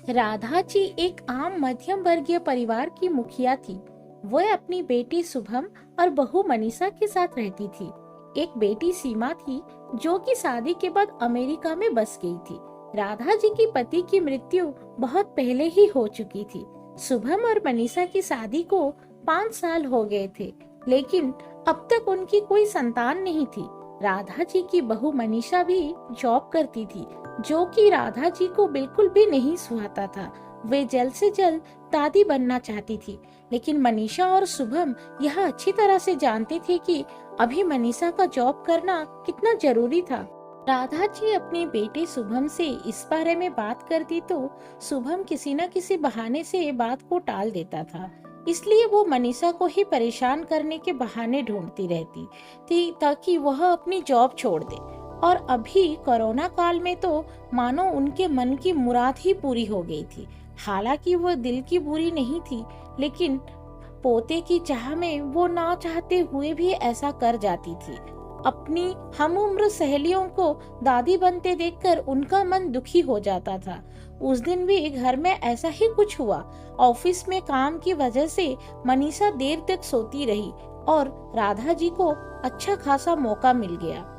राधा जी एक आम मध्यम वर्गीय परिवार की मुखिया थी। वह अपनी बेटी शुभम और बहू मनीषा के साथ रहती थी। एक बेटी सीमा थी जो कि शादी के बाद अमेरिका में बस गई थी। राधा जी की पति की मृत्यु बहुत पहले ही हो चुकी थी। शुभम और मनीषा की शादी को 5 साल हो गए थे, लेकिन अब तक उनकी कोई संतान नहीं थी। राधा जी की बहू मनीषा भी जॉब करती थी, जो कि राधा जी को बिल्कुल भी नहीं सुहाता था। वे जल्द से जल्द दादी बनना चाहती थी, लेकिन मनीषा और शुभम यह अच्छी तरह से जानते थे कि अभी मनीषा का जॉब करना कितना जरूरी था। राधा जी अपनी बेटी शुभम से इस बारे में बात करती तो शुभम किसी न किसी बहाने से बात को टाल देता था। इसलिए वो मनीषा को ही परेशान करने के बहाने ढूंढती रहती थी ताकि वह अपनी जॉब छोड़ दे। और अभी कोरोना काल में तो मानो उनके मन की मुराद ही पूरी हो गई थी। हालांकि वह दिल की बुरी नहीं थी, लेकिन पोते की चाह में वो ना चाहते हुए भी ऐसा कर जाती थी। अपनी हम उम्र सहेलियों को दादी बनते देखकर उनका मन दुखी हो जाता था। उस दिन भी घर में ऐसा ही कुछ हुआ। ऑफिस में काम की वजह से मनीषा देर तक सोती रही और राधा जी को अच्छा खासा मौका मिल गया।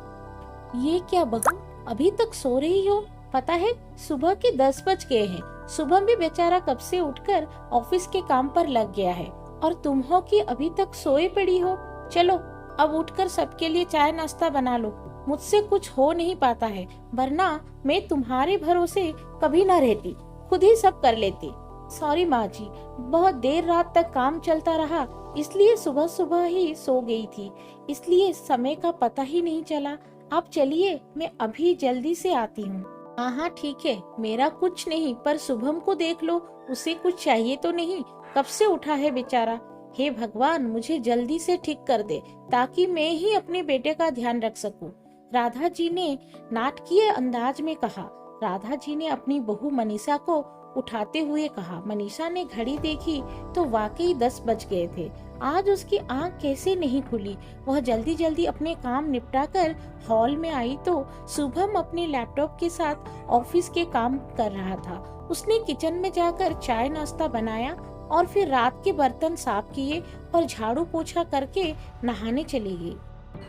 ये क्या बहू, अभी तक सो रही हो? पता है सुबह के 10 बज गए हैं। सुबह भी बेचारा कब से उठकर ऑफिस के काम पर लग गया है और तुम हो कि अभी तक सोए पड़ी हो। चलो अब उठकर सबके लिए चाय नाश्ता बना लो। मुझसे कुछ हो नहीं पाता है, वरना मैं तुम्हारे भरोसे कभी ना रहती, खुद ही सब कर लेती। सॉरी माँ जी, बहुत देर रात तक काम चलता रहा, इसलिए सुबह सुबह ही सो गई थी, इसलिए समय का पता ही नहीं चला। आप चलिए, मैं अभी जल्दी से आती हूँ। हाँ हाँ ठीक है, मेरा कुछ नहीं, पर शुभम को देख लो, उसे कुछ चाहिए तो नहीं? कब से उठा है बेचारा। हे भगवान, मुझे जल्दी से ठीक कर दे ताकि मैं ही अपने बेटे का ध्यान रख सकूं। राधा जी ने नाटकीय अंदाज में कहा। राधा जी ने अपनी बहू मनीषा को उठाते हुए कहा। मनीषा ने घड़ी देखी तो वाकई 10 बज गए थे। आज उसकी आंख कैसे नहीं खुली। वह जल्दी जल्दी अपने काम निपटाकर हॉल में आई तो शुभम अपने लैपटॉप के साथ ऑफिस के काम कर रहा था। उसने किचन में जाकर चाय नाश्ता बनाया और फिर रात के बर्तन साफ किए और झाड़ू पोछा करके नहाने चली गई।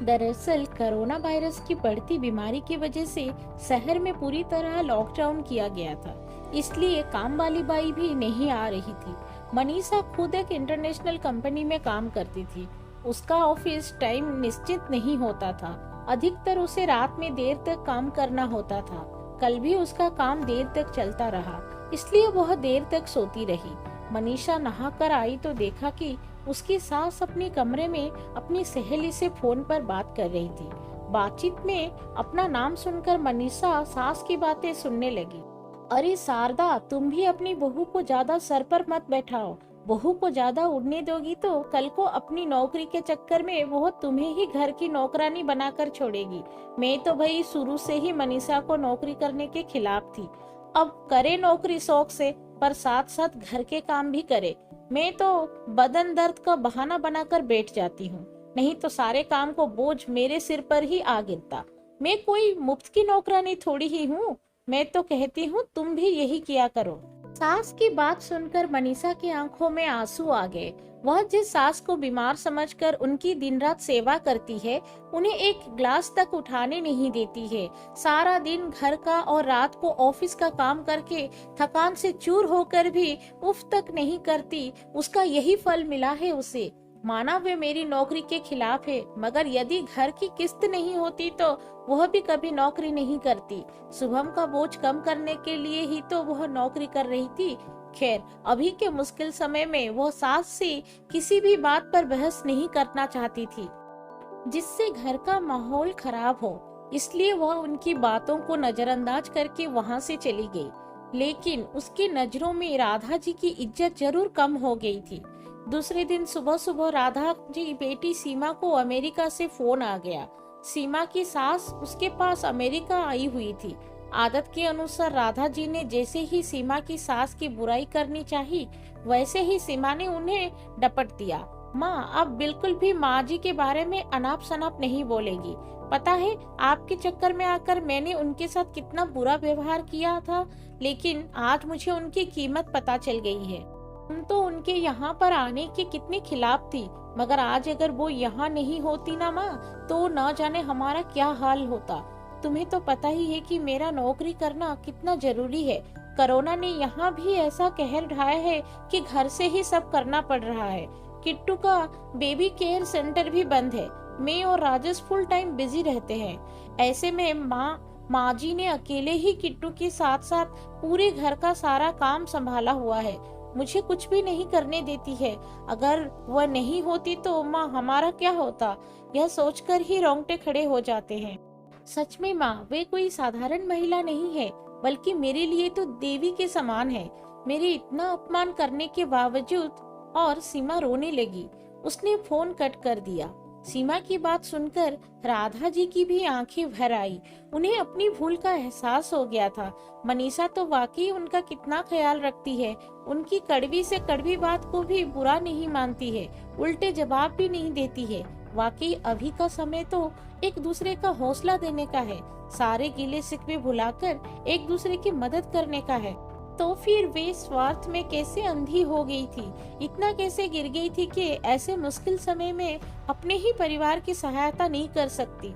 दरअसल कोरोना वायरस की बढ़ती बीमारी की वजह से शहर में पूरी तरह लॉकडाउन किया गया था, इसलिए काम वाली बाई भी नहीं आ रही थी। मनीषा खुद एक इंटरनेशनल कंपनी में काम करती थी। उसका ऑफिस टाइम निश्चित नहीं होता था। अधिकतर उसे रात में देर तक काम करना होता था। कल भी उसका काम देर तक चलता रहा, इसलिए वह देर तक सोती रही। मनीषा नहा कर आई तो देखा कि उसकी सास अपने कमरे में अपनी सहेली से फोन पर बात कर रही थी। बातचीत में अपना नाम सुनकर मनीषा सास की बातें सुनने लगी। अरे शारदा, तुम भी अपनी बहू को ज्यादा सर पर मत बैठाओ। बहू को ज्यादा उड़ने दोगी तो कल को अपनी नौकरी के चक्कर में वो तुम्हें ही घर की नौकरानी बनाकर छोड़ेगी। मैं तो भाई शुरू से ही मनीषा को नौकरी करने के खिलाफ थी। अब करे नौकरी शौक से, पर साथ साथ घर के काम भी करे। मैं तो बदन दर्द का बहाना बनाकर बैठ जाती हूँ, नहीं तो सारे काम को बोझ मेरे सिर पर ही आ गिरता। मैं कोई मुफ्त की नौकरानी थोड़ी ही हूँ। मैं तो कहती हूँ तुम भी यही किया करो। सास की बात सुनकर मनीषा की आंखों में आंसू आ गए। वह जिस सास को बीमार समझकर उनकी दिन रात सेवा करती है, उन्हें एक ग्लास तक उठाने नहीं देती है। सारा दिन घर का और रात को ऑफिस का काम करके थकान से चूर होकर भी उफ तक नहीं करती, उसका यही फल मिला है उसे। माना वे मेरी नौकरी के खिलाफ है, मगर यदि घर की किस्त नहीं होती तो वह भी कभी नौकरी नहीं करती। शुभम का बोझ कम करने के लिए ही तो वह नौकरी कर रही थी। खैर, अभी के मुश्किल समय में वह सास से किसी भी बात पर बहस नहीं करना चाहती थी जिससे घर का माहौल खराब हो, इसलिए वह उनकी बातों को नजरअंदाज करके वहां से चली गई। लेकिन उसकी नजरों में राधा जी की इज्जत जरूर कम हो गई थी। दूसरे दिन सुबह सुबह राधा जी बेटी सीमा को अमेरिका से फोन आ गया। सीमा की सास उसके पास अमेरिका आई हुई थी। आदत के अनुसार राधा जी ने जैसे ही सीमा की सास की बुराई करनी चाहिए, वैसे ही सीमा ने उन्हें डपट दिया। माँ अब बिल्कुल भी माँ जी के बारे में अनाप शनाप नहीं बोलेगी। पता है आपके चक्कर में आकर मैंने उनके साथ कितना बुरा व्यवहार किया था, लेकिन आज मुझे उनकी कीमत पता चल गई है। तुम तो उनके यहाँ पर आने के कितने खिलाफ थी, मगर आज अगर वो यहाँ नहीं होती ना माँ, तो न जाने हमारा क्या हाल होता। तुम्हें तो पता ही है कि मेरा नौकरी करना कितना जरूरी है। कोरोना ने यहाँ भी ऐसा कहर ढाया है कि घर से ही सब करना पड़ रहा है। किट्टू का बेबी केयर सेंटर भी बंद है। मैं और राजेश फुल टाइम बिजी रहते हैं। ऐसे में माँ जी ने अकेले ही किट्टू के साथ साथ पूरे घर का सारा काम संभाला हुआ है। मुझे कुछ भी नहीं करने देती है। अगर वह नहीं होती तो माँ हमारा क्या होता, यह सोचकर ही रोंगटे खड़े हो जाते हैं। सच में माँ, वे कोई साधारण महिला नहीं है, बल्कि मेरे लिए तो देवी के समान है। मेरे इतना अपमान करने के बावजूद। और सीमा रोने लगी। उसने फोन कट कर दिया। सीमा की बात सुनकर राधा जी की भी आंखें भर आई। उन्हें अपनी भूल का एहसास हो गया था। मनीषा तो वाकई उनका कितना ख्याल रखती है। उनकी कड़वी से कड़वी बात को भी बुरा नहीं मानती है, उल्टे जवाब भी नहीं देती है। वाकई अभी का समय तो एक दूसरे का हौसला देने का है, सारे गिले शिकवे भुलाकर एक दूसरे की मदद करने का है। तो फिर वे स्वार्थ में कैसे अंधी हो गई थी, इतना कैसे गिर गई थी कि ऐसे मुश्किल समय में अपने ही परिवार की सहायता नहीं कर सकती।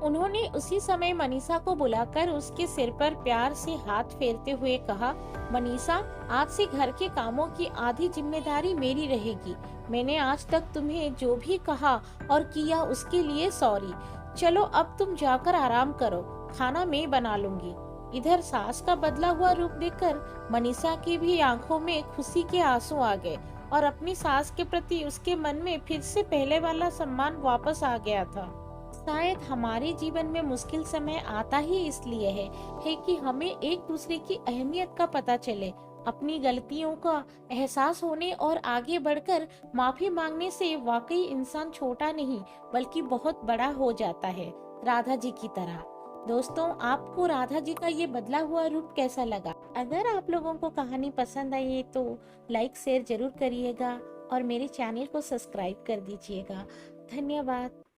उन्होंने उसी समय मनीषा को बुलाकर उसके सिर पर प्यार से हाथ फेरते हुए कहा, मनीषा, आज से घर के कामों की आधी जिम्मेदारी मेरी रहेगी। मैंने आज तक तुम्हें जो भी कहा और किया उसके लिए सॉरी। चलो अब तुम जाकर आराम करो, खाना मैं बना लूंगी। इधर सास का बदला हुआ रूप देखकर मनीषा की भी आंखों में खुशी के आंसू आ गए और अपनी सास के प्रति उसके मन में फिर से पहले वाला सम्मान वापस आ गया था। शायद हमारे जीवन में मुश्किल समय आता ही इसलिए है कि हमें एक दूसरे की अहमियत का पता चले। अपनी गलतियों का एहसास होने और आगे बढ़कर माफी मांगने से वाकई इंसान छोटा नहीं बल्कि बहुत बड़ा हो जाता है, राधा जी की तरह। दोस्तों, आपको राधा जी का ये बदला हुआ रूप कैसा लगा? अगर आप लोगों को कहानी पसंद आई है तो लाइक शेयर जरूर करिएगा और मेरे चैनल को सब्सक्राइब कर दीजिएगा। धन्यवाद।